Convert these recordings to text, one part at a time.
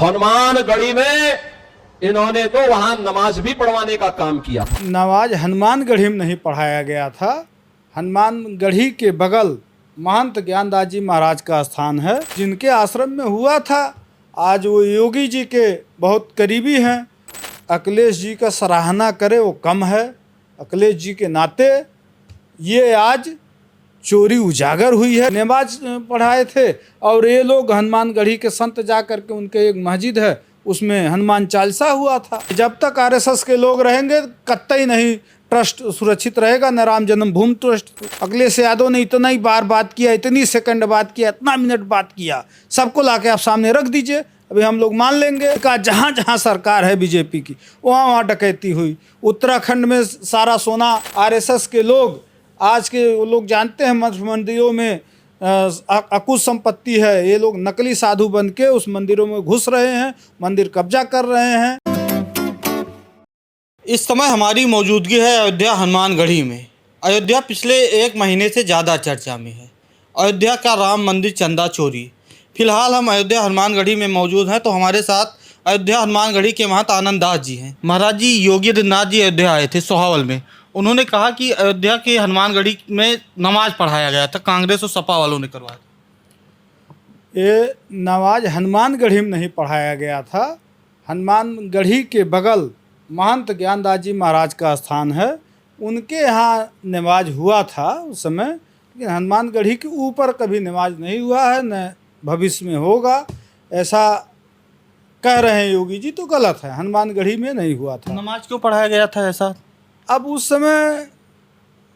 हनुमानगढ़ी में इन्होंने तो वहां नमाज भी पढ़वाने का काम किया। नमाज हनुमानगढ़ी में नहीं पढ़ाया गया था। हनुमानगढ़ी के बगल महंत ज्ञानदास जी महाराज का स्थान है, जिनके आश्रम में हुआ था। आज वो योगी जी के बहुत करीबी हैं। अखिलेश जी का सराहना करे वो कम है। अखिलेश जी के नाते ये आज चोरी उजागर हुई है। नमाज पढ़ाए थे और ये लोग हनुमानगढ़ी के संत जा करके उनके एक मस्जिद है उसमें हनुमान चालीसा हुआ था। जब तक आरएसएस के लोग रहेंगे कतई नहीं ट्रस्ट सुरक्षित रहेगा, न राम जन्मभूमि ट्रस्ट। अखिलेश यादव ने इतना ही बार बात किया, इतनी सेकंड बात किया, इतना मिनट बात किया, सबको लाके आप सामने रख दीजिए, अभी हम लोग मान लेंगे। का जहाँ जहाँ सरकार है बीजेपी की वहाँ वहाँ डकैती हुई। उत्तराखंड में सारा सोना आरएसएस के लोग, आज के वो लोग जानते हैं मंदिरों में अकुश संपत्ति है। ये लोग नकली साधु बन के उस मंदिरों में घुस रहे हैं, मंदिर कब्जा कर रहे हैं। इस समय हमारी मौजूदगी है अयोध्या हनुमानगढ़ी में। अयोध्या पिछले एक महीने से ज़्यादा चर्चा में है। अयोध्या का राम मंदिर चंदा चोरी। फिलहाल हम अयोध्या हनुमानगढ़ी में मौजूद हैं, तो हमारे साथ अयोध्या हनुमानगढ़ी के महंत आनंद दास जी हैं। महाराज जी, योगी आदित्यनाथ जी अयोध्या आए थे सोहावल में। उन्होंने कहा कि अयोध्या के हनुमानगढ़ी में नमाज पढ़ाया गया था, कांग्रेस और सपा वालों ने करवाया था। ये नमाज हनुमानगढ़ी में नहीं पढ़ाया गया था। हनुमानगढ़ी के बगल महंत ज्ञानदास जी महाराज का स्थान है, उनके यहाँ नमाज हुआ था उस समय। लेकिन हनुमानगढ़ी के ऊपर कभी नमाज नहीं हुआ है, न भविष्य में होगा। ऐसा कह रहे हैं योगी जी तो गलत है, हनुमानगढ़ी में नहीं हुआ था। नमाज क्यों पढ़ाया गया था ऐसा? अब उस समय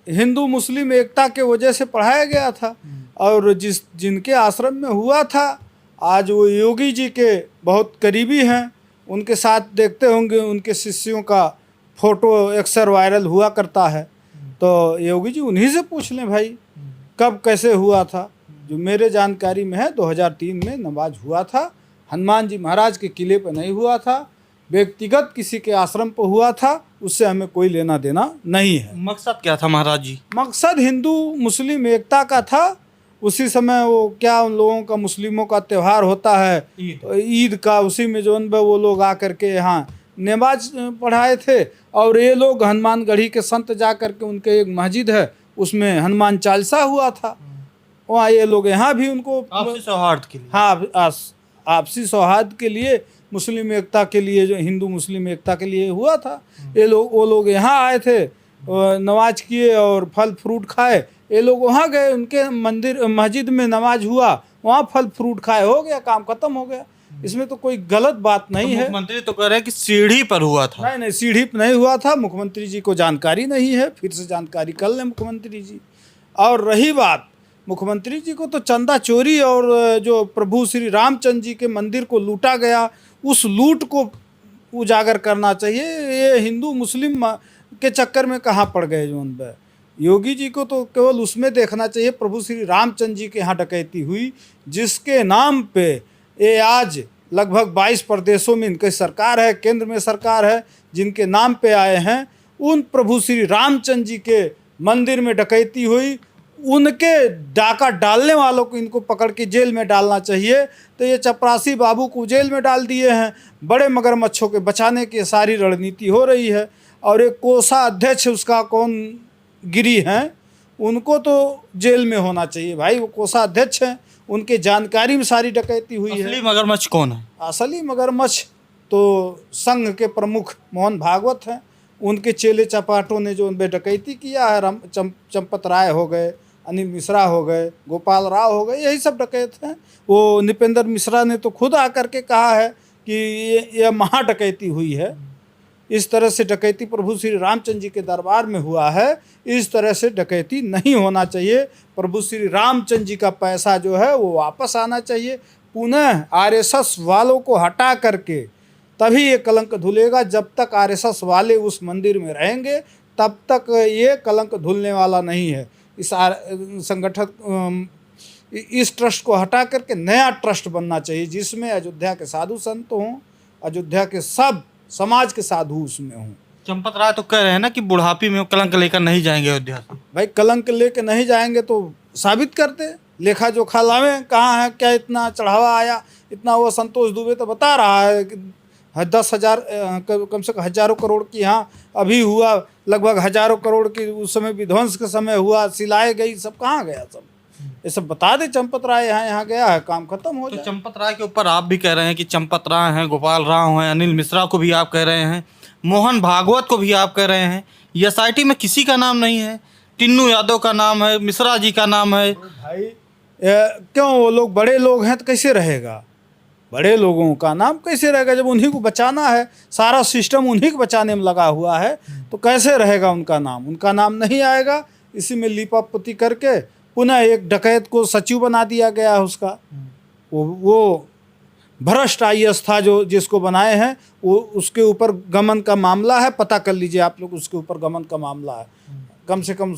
हिंदू मुस्लिम एकता के वजह से पढ़ाया गया था, और जिनके आश्रम में हुआ था आज वो योगी जी के बहुत करीबी हैं। उनके साथ देखते होंगे उनके शिष्यों का फोटो अक्सर वायरल हुआ करता है। तो योगी जी उन्हीं से पूछ लें भाई कब कैसे हुआ था। जो मेरे जानकारी में है 2003 में नमाज हुआ था। हनुमान जी महाराज के किले पर नहीं हुआ था, व्यक्तिगत किसी के आश्रम पर हुआ था। उससे हमें कोई लेना देना नहीं है। मकसद क्या था महाराज जी? मकसद हिंदू मुस्लिम एकता का था। उसी समय वो क्या उन लोगों का मुस्लिमों का त्यौहार होता है ईद का, उसी में जो वो लोग आकर के यहाँ नमाज पढ़ाए थे। और ये लोग हनुमानगढ़ी के संत जा करके उनके एक मस्जिद है उसमें हनुमान चालीसा हुआ था। वहाँ ये लोग यहाँ भी उनको आपसी सौहार्द के लिए, हाँ आपसी सौहार्द के लिए, मुस्लिम एकता के लिए, जो हिंदू मुस्लिम एकता के लिए हुआ था। वो लोग यहाँ आए थे, नमाज किए और फल फ्रूट खाए। ये लोग वहाँ गए, उनके मंदिर मस्जिद में नमाज हुआ, वहाँ फल फ्रूट खाए, हो गया, काम खत्म हो गया। इसमें तो कोई गलत बात नहीं है। मुख्यमंत्री तो कह रहे हैं कि सीढ़ी पर हुआ था। नहीं, सीढ़ी पर नहीं हुआ था। मुख्यमंत्री जी को जानकारी नहीं है, फिर से जानकारी कर लें मुख्यमंत्री जी। और रही बात मुख्यमंत्री जी को, तो चंदा चोरी और जो प्रभु श्री रामचंद्र जी के मंदिर को लूटा गया, उस लूट को उजागर करना चाहिए। ये हिंदू मुस्लिम के चक्कर में कहाँ पड़ गए जो उन पर। योगी जी को तो केवल उसमें देखना चाहिए, प्रभु श्री रामचंद्र जी के यहाँ डकैती हुई, जिसके नाम पे ये आज लगभग 22 प्रदेशों में इनकी सरकार है, केंद्र में सरकार है, जिनके नाम पे आए हैं। उन प्रभु श्री रामचंद्र जी के मंदिर में डकैती हुई, उनके डाका डालने वालों को इनको पकड़ के जेल में डालना चाहिए। तो ये चपरासी बाबू को जेल में डाल दिए हैं। बड़े मगरमच्छों के बचाने की सारी रणनीति हो रही है। और एक कोषा अध्यक्ष उसका कौन गिरी हैं, उनको तो जेल में होना चाहिए भाई। वो कोषाध्यक्ष हैं, उनके जानकारी में सारी डकैती हुई है। असली मगरमच्छ कौन है? असली मगरमच्छ तो संघ के प्रमुख मोहन भागवत हैं। उनके चेले चपाटों ने जो उन पर डकैती किया है, चंपत राय हो गए, अनिल मिश्रा हो गए, गोपाल राव हो गए, यही सब डकैत हैं। वो निपेंद्र मिश्रा ने तो खुद आकर के कहा है कि ये महा डकैती हुई है। इस तरह से डकैती प्रभु श्री रामचंद्र जी के दरबार में हुआ है। इस तरह से डकैती नहीं होना चाहिए। प्रभु श्री रामचंद्र जी का पैसा जो है वो वापस आना चाहिए। पुनः आरएसएस वालों को हटा करके तभी ये कलंक धुलेगा। जब तक आरएसएस वाले उस मंदिर में रहेंगे तब तक ये कलंक धुलने वाला नहीं है। इस संगठन इस ट्रस्ट को हटा करके नया ट्रस्ट बनना चाहिए, जिसमें अयोध्या के साधु संत हों, अयोध्या के सब समाज के साधु उसमें हों। चंपत राय तो कह रहे हैं ना कि बुढ़ापी में कलंक लेकर नहीं जाएंगे अयोध्या से। भाई कलंक लेके नहीं जाएंगे तो साबित करते, लेखा जोखा लावें कहाँ है, क्या इतना चढ़ावा आया, इतना। वो संतोष दुबे तो बता रहा है कि 10,000 कम से कम हजारों करोड़ की यहाँ अभी हुआ, लगभग हजारों करोड़ की उस समय विध्वंस के समय हुआ, सिलाए गई, सब कहाँ गया सब, ये सब बता दे। चंपत राय यहाँ गया है, काम खत्म हो तो जाए। चंपत राय के ऊपर आप भी कह रहे हैं कि चंपत राय हैं, गोपाल राव हैं, अनिल मिश्रा को भी आप कह रहे हैं, मोहन भागवत को भी आप कह रहे हैं, एसआईटी में किसी का नाम नहीं है, टिन्नू यादव का नाम है, मिश्रा जी का नाम है। भाई क्यों, वो लोग बड़े लोग हैं तो कैसे रहेगा, बड़े लोगों का नाम कैसे रहेगा जब उन्हीं को बचाना है, सारा सिस्टम उन्हीं को बचाने में लगा हुआ है, तो कैसे रहेगा उनका नाम, उनका नाम नहीं आएगा। इसी में लीपापोती करके पुनः एक डकैत को सचिव बना दिया गया है उसका। वो भ्रष्ट IAS था जो जिसको बनाए हैं, वो उसके ऊपर गमन का मामला है, पता कर लीजिए आप लोग, उसके ऊपर गमन का मामला है, कम से कम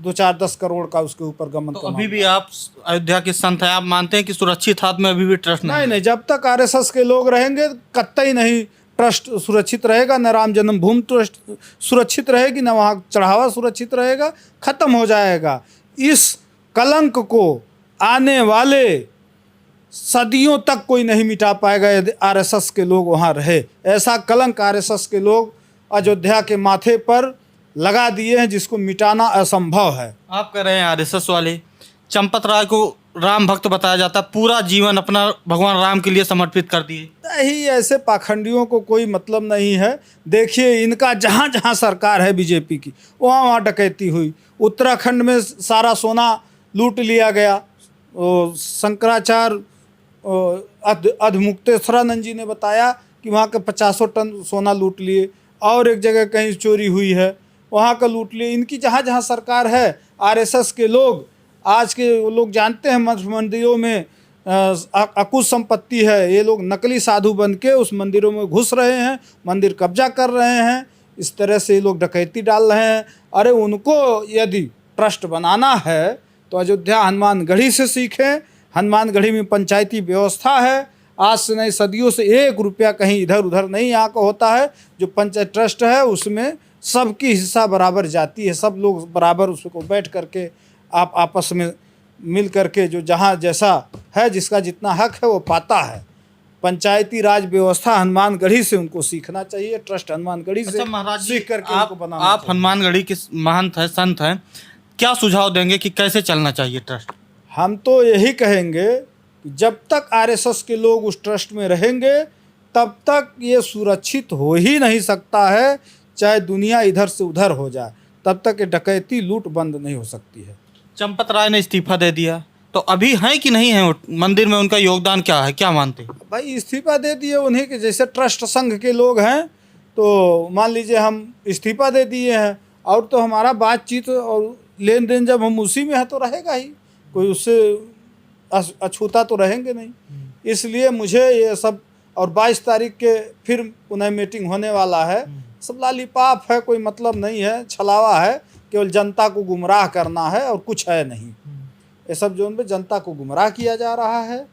2-4-10 करोड़ का उसके ऊपर गमन तो का अभी मामला। भी आप अयोध्या के संत हैं, आप मानते हैं कि सुरक्षित हाथ में अभी भी ट्रस्ट नहीं नहीं, जब तक RSS के लोग रहेंगे कतई नहीं ट्रस्ट सुरक्षित रहेगा, न राम जन्मभूमि ट्रस्ट सुरक्षित रहेगी, न वहाँ चढ़ावा सुरक्षित रहेगा, खत्म हो जाएगा। इस कलंक को आने वाले सदियों तक कोई नहीं मिटा पाएगा यदि RSS के लोग वहाँ रहे। ऐसा कलंक RSS के लोग अयोध्या के माथे पर लगा दिए हैं जिसको मिटाना असंभव है। आप कह रहे हैं RSS वाले, चंपत राय को राम भक्त बताया जाता, पूरा जीवन अपना भगवान राम के लिए समर्पित कर दिए। नहीं, ऐसे पाखंडियों को कोई मतलब नहीं है। देखिए इनका जहाँ जहाँ सरकार है बीजेपी की, वहाँ वहाँ डकैती हुई। उत्तराखंड में सारा सोना लूट लिया गया। शंकराचार्य अधमुक्तेश्वरानंद जी ने बताया कि वहाँ के 50 टन सोना लूट लिए, और एक जगह कहीं चोरी हुई है, वहाँ का लूट लिए। इनकी जहाँ जहाँ सरकार है, RSS के लोग, आज के वो लोग जानते हैं मठ मंदिरों में अकुश संपत्ति है, ये लोग नकली साधु बन के उस मंदिरों में घुस रहे हैं, मंदिर कब्जा कर रहे हैं, इस तरह से ये लोग डकैती डाल रहे हैं। अरे उनको यदि ट्रस्ट बनाना है तो अयोध्या हनुमानगढ़ी से सीखें। हनुमानगढ़ी में पंचायती व्यवस्था है, आज से नहीं सदियों से 1 रुपया कहीं इधर उधर नहीं यहाँ का होता है। जो पंचायत ट्रस्ट है उसमें सबकी हिस्सा बराबर जाती है, सब लोग बराबर उसको बैठ करके आप आपस में मिल करके जो जहाँ जैसा है, जिसका जितना हक है वो पाता है। पंचायती राज व्यवस्था हनुमानगढ़ी से उनको सीखना चाहिए, ट्रस्ट हनुमानगढ़ी से महाराज जी, सीख करके आप, उनको बनाना आप चाहिए। हनुमानगढ़ी के महंत हैं, संत हैं, क्या सुझाव देंगे कि कैसे चलना चाहिए ट्रस्ट? हम तो यही कहेंगे कि जब तक RSS के लोग उस ट्रस्ट में रहेंगे तब तक ये सुरक्षित हो ही नहीं सकता है। चाहे दुनिया इधर से उधर हो जाए, तब तक ये डकैती लूट बंद नहीं हो सकती है। चंपत राय ने इस्तीफा दे दिया, तो अभी हैं कि नहीं है मंदिर में, उनका योगदान क्या है, क्या मानते हैं? भाई इस्तीफा दे दिए उन्हीं के, जैसे ट्रस्ट संघ के लोग हैं तो मान लीजिए हम इस्तीफा दे दिए हैं, और तो हमारा बातचीत और लेन देन जब हम उसी में है तो रहेगा ही, कोई उससे अछूता तो रहेंगे नहीं। इसलिए मुझे ये सब, और 22 तारीख के फिर पुनः मीटिंग होने वाला है, सब लालीपाप है, कोई मतलब नहीं है, छलावा है, केवल जनता को गुमराह करना है और कुछ है नहीं। ये सब जो उन पे जनता को गुमराह किया जा रहा है,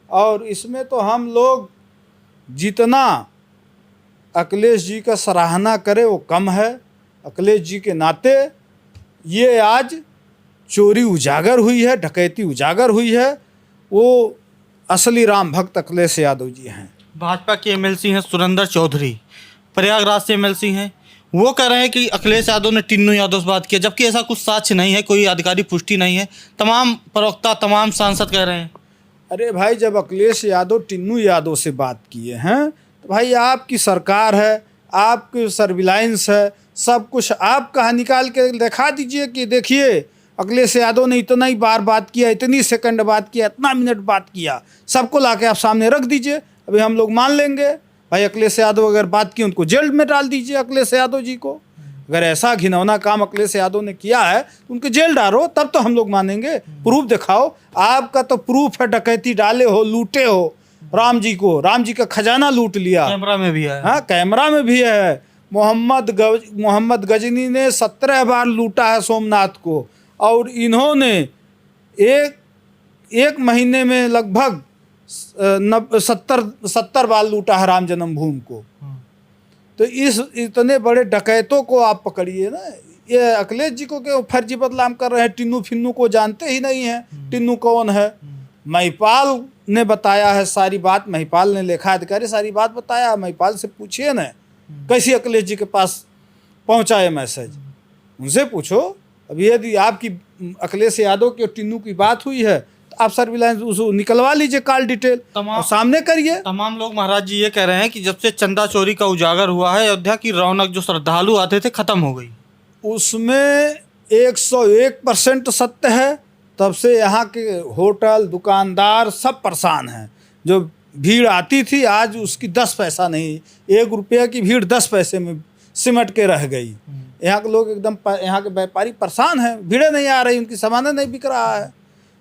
और इसमें तो हम लोग जितना अखिलेश जी का सराहना करें वो कम है। अखिलेश जी के नाते ये आज चोरी उजागर हुई है, डकैती उजागर हुई है, वो असली राम भक्त अखिलेश यादव जी हैं। भाजपा के MLC हैं सुरेंद्र चौधरी, प्रयागराज से MLC हैं, वो कह रहे हैं कि अखिलेश यादव ने टिन्नू यादव से बात किया, जबकि ऐसा कुछ साक्ष्य नहीं है, कोई आधिकारिक पुष्टि नहीं है। तमाम प्रवक्ता, तमाम सांसद कह रहे हैं। अरे भाई, जब अखिलेश यादव टिन्नू यादव से बात किए हैं तो भाई आपकी सरकार है, आपकी सर्विलांस है, सब कुछ आप कहाँ निकाल के दिखा दीजिए कि देखिए अखिलेश यादव ने इतना ही बार बात किया, इतनी सेकंड बात किया, इतना मिनट बात किया, सबको लाके आप सामने रख दीजिए, अभी हम लोग मान लेंगे। भाई अखिलेश यादव अगर बात की, उनको जेल में डाल दीजिए अखिलेश यादव जी को। अगर ऐसा घिनौना काम अखिलेश यादव ने किया है तो उनको जेल डालो, तब तो हम लोग मानेंगे। प्रूफ दिखाओ, आपका तो प्रूफ है, डकैती डाले हो, लूटे हो राम जी को, राम जी का खजाना लूट लिया, कैमरा में भी है। हाँ कैमरा में भी है। मोहम्मद गजनी ने 17 बार लूटा है सोमनाथ को, और इन्होंने एक महीने में लगभग 70 बार लूटा है राम जन्मभूमि को। तो इस इतने बड़े डकैतों को आप पकड़िए ना, ये अखिलेश जी को क्यों फर्जी बदनाम कर रहे हैं? टिन्नू फिन्नू को जानते ही नहीं है, टिन्नू कौन है? महिपाल ने बताया है सारी बात, महिपाल ने लेखा अधिकारी सारी बात बताया। महिपाल से पूछिए ना कैसे अखिलेश जी के पास पहुंचा ये मैसेज, उनसे पूछो। अब यदि आपकी अखिलेश यादव की और टिन्नू की बात हुई है तो आप सर्विलांस उसको निकलवा लीजिए, कॉल डिटेल और सामने करिए। तमाम लोग महाराज जी ये कह रहे हैं कि जब से चंदा चोरी का उजागर हुआ है, अयोध्या की रौनक जो श्रद्धालु आते थे खत्म हो गई। उसमें 101% सत्य है। तब से यहाँ के होटल दुकानदार सब परेशान हैं। जो भीड़ आती थी आज उसकी 10 पैसा नहीं, 1 रुपये की भीड़ 10 पैसे में सिमट के रह गई। यहाँ के लोग एकदम, यहाँ के व्यापारी परेशान हैं, भीड़ें नहीं आ रही, उनकी सामान नहीं बिक रहा है,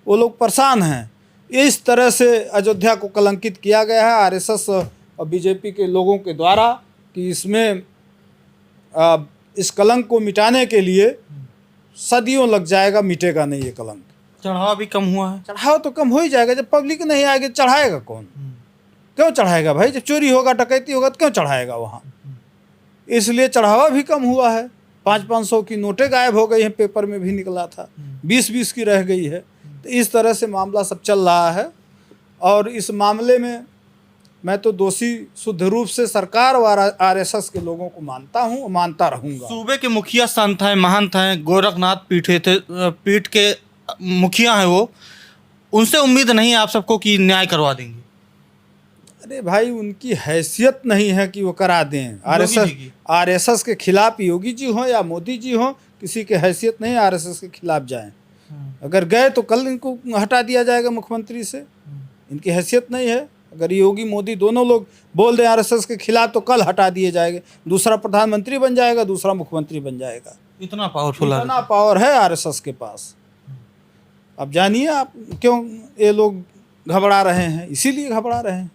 वो लोग परेशान हैं। इस तरह से अयोध्या को कलंकित किया गया है आरएसएस और बीजेपी के लोगों के द्वारा कि इसमें इस कलंक को मिटाने के लिए सदियों लग जाएगा, मिटेगा नहीं ये कलंक। चढ़ावा भी कम हुआ है। चढ़ावा तो कम हो ही जाएगा, जब पब्लिक नहीं आएगी चढ़ाएगा कौन? क्यों चढ़ाएगा भाई? जब चोरी होगा डकैती होगा तो क्यों चढ़ाएगा वहाँ? इसलिए चढ़ावा भी कम हुआ है। 500-500 की नोटें गायब हो गई हैं, पेपर में भी निकला था, 20-20 की रह गई है। तो इस तरह से मामला सब चल रहा है। और इस मामले में मैं तो दोषी शुद्ध रूप से सरकार और आरएसएस के लोगों को मानता हूँ और मानता रहूँगा। सूबे के मुखिया संत हैं, महंत हैं, गोरखनाथ पीठ के मुखिया हैं, वो उनसे उम्मीद नहीं है आप सबको कि न्याय करवा देंगे? अरे भाई उनकी हैसियत नहीं है कि वो करा दें। आरएसएस के खिलाफ योगी जी हों या मोदी जी हों, किसी की हैसियत नहीं आरएसएस के खिलाफ जाएं। अगर गए तो कल इनको हटा दिया जाएगा मुख्यमंत्री से, इनकी हैसियत नहीं है। अगर योगी मोदी दोनों लोग बोल दें आरएसएस के खिलाफ तो कल हटा दिए जाएंगे, दूसरा प्रधानमंत्री बन जाएगा, दूसरा मुख्यमंत्री बन जाएगा। इतना पावरफुल है, इतना पावर है आरएसएस के पास। अब जानिए आप क्यों ये लोग घबरा रहे हैं, इसीलिए घबरा रहे हैं।